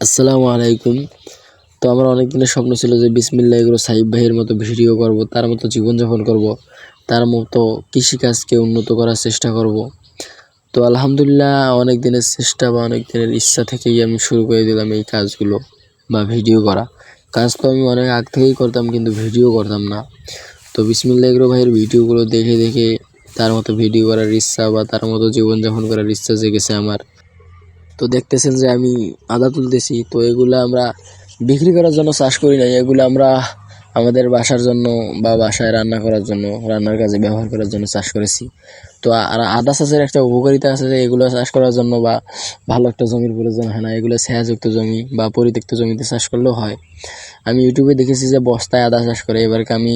আসসালামু আলাইকুম। তো আমার অনেক দিনের স্বপ্ন ছিল যে বিসমিল্লাহ এগ্রো সাহিব ভাইয়ের মতো ভিডিও করব, তার মতো জীবনযাপন করব, তার মতো কৃষিকাজকে উন্নত করার চেষ্টা করব। তো আলহামদুলিল্লাহ অনেক দিনের চেষ্টা বা অনেক দিনের ইচ্ছা থেকেই আমি শুরু করে দিলাম এই কাজগুলো বা ভিডিও করা। কাজ তো আমি অনেক আগ থেকেই করতাম, কিন্তু ভিডিও করতাম না। তো বিসমিল্লাহ এগ্রো ভাইয়ের ভিডিওগুলো দেখে দেখে তার মতো ভিডিও করার ইচ্ছা বা তার মতো জীবনযাপন করার ইচ্ছা জেগেছে আমার। তো দেখতেছেন যে আমি আদা তুলতেছি, তো এগুলা আমরা বিক্রি করার জন্য চাষ করি নাই, এগুলো আমরা আমাদের বাসার জন্য বা বাসায় রান্না করার জন্য, রান্নার কাজে ব্যবহার করার জন্য চাষ করেছি। তো আর আদা চাষের একটা উপকারিতা আছে যে এগুলো চাষ করার জন্য বা ভালো একটা জমির প্রয়োজন হয় না, এগুলো ছায়াযুক্ত জমি বা পরিত্যক্ত জমিতে চাষ করলেও হয়। আমি ইউটিউবে দেখেছি যে বস্তায় আদা চাষ করে, এবারকে আমি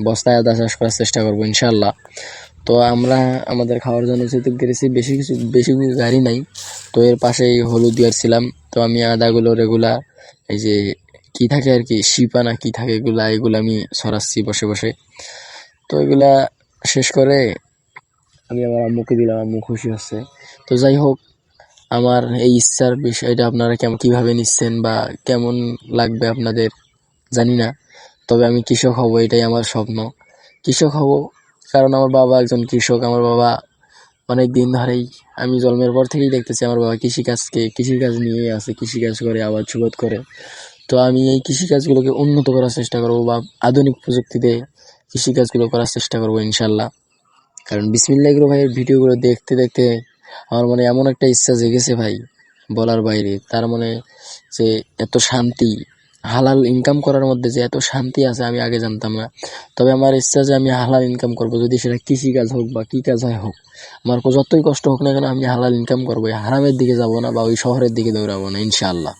বস্তায় আদা চাষ করার চেষ্টা করবো ইনশাল্লাহ। তো আমরা আমাদের খাওয়ার জন্য যেহেতু গেছি, বেশি গাড়ি নাই, তো এর পাশেই হলুদ ছিলাম। তো আমি আদাগুলো রেগুলার এই যে কি থাকে আর কি, শিপা না কি থাকে, এগুলা আমি সরাচ্ছি বসে বসে। তো এগুলা শেষ করে আমি আমার আম্মুকে দিলাম, আম্মু খুশি হচ্ছে। তো যাই হোক, আমার এই ইচ্ছার বিষয়টা আপনারা কিভাবে নিচ্ছেন বা কেমন লাগবে আপনাদের জানি না, তবে আমি কৃষক হব, এটাই আমার স্বপ্ন। কৃষক হব কারণ আমার বাবা একজন কৃষক। আমার বাবা অনেক দিন ধরেই, আমি জন্মের পর থেকেই দেখতেছি আমার বাবা কৃষিকাজ নিয়ে আছে, কৃষিকাজ করে, আবাদ সুবাদ করে। তো আমি এই কৃষিকাজগুলোকে উন্নত করার চেষ্টা করব বা আধুনিক প্রযুক্তিতে কৃষিকাজগুলো করার চেষ্টা করব ইনশাল্লাহ। কারণ বিসমিল্লাহ এগ্রো ভাইয়ের ভিডিওগুলো দেখতে দেখতে আমার মনে এমন একটা ইচ্ছা জেগেছে ভাই, বলার বাইরে। তার মনে যে এত শান্তি, হালাল ইনকাম করার মধ্যে যে এত শান্তি আছে আমি আগে জানতাম না। তবে আমার ইচ্ছা যে আমি হালাল ইনকাম করব, যদি সেটা কৃষিকাজ হোক বা কী কাজ হয় হোক, আমার যতই কষ্ট হোক না কেন আমি হালাল ইনকাম করবো, হারামের দিকে যাব না বা ওই শহরের দিকে দৌড়াবো না ইনশাআল্লাহ।